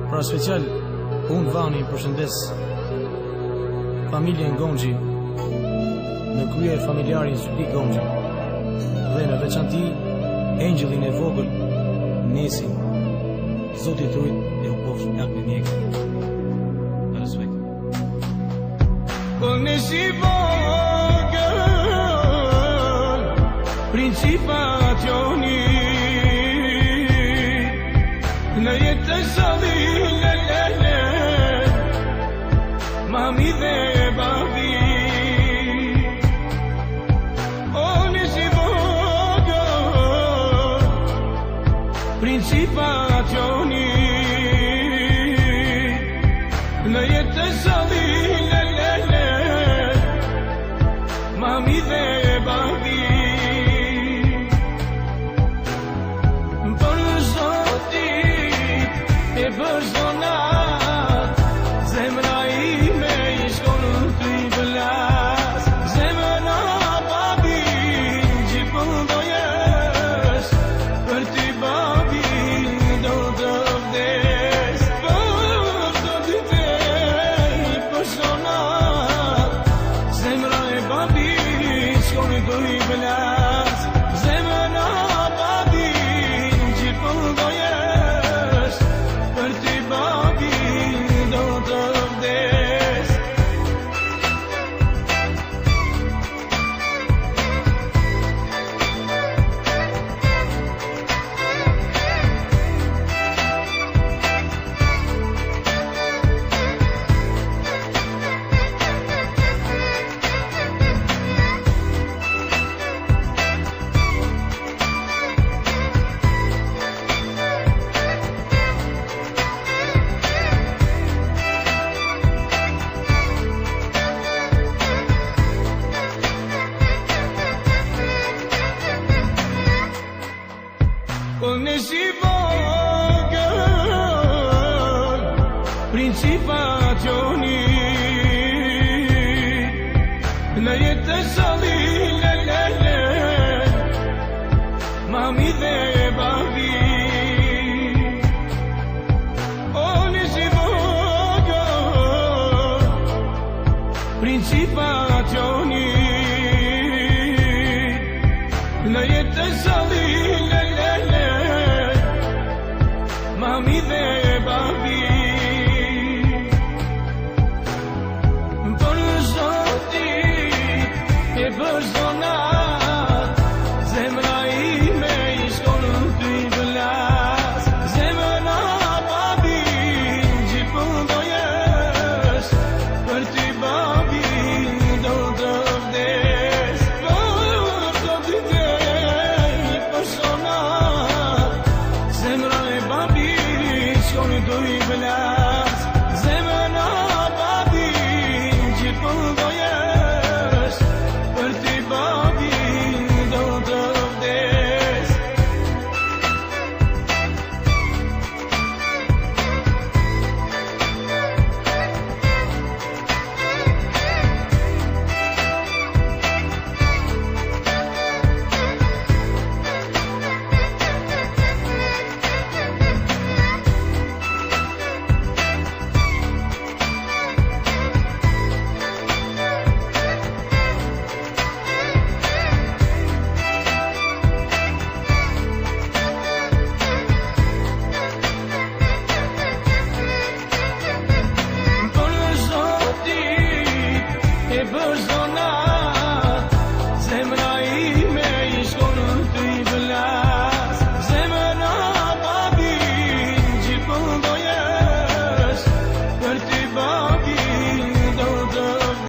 Pra special, unë Vani përshëndes familjen Gonxhi në krye familjarin Zyli Gonxhi dhe në veçanti engjëllin e vogël Nesin, Zoti të rujt e u pofsh plak me mjek. Me respekt. O Nesi vogël, principacioni në jetë të sali lelele, mami dhe babi. O Nesi vogël, principacioni në jetë të sali lelele, mami dhe babi. Për zonat, zemra ime I shkon të I vlas. Zemra babi, gjithmon do jesh, për ty babi do të vdes. Për të ditej, për zonat, zemra e babi shkon të I vlas. Zemra babi, gjithmon do jesh, për ty babi do të vdes. O Nesi vogël, principacioni në jetë të sali lelele, mami dhe babi. O Nesi vogël, principacioni në jetë të sali lelele, mami dhe babi. Për zotit e për zonat, zemra ime I shkon të I vlas. Zemra babi, gjithmon do jesh, për ty babi do të vdes. Për të ditej, për zonat, zemra e babi shkon të I vlas.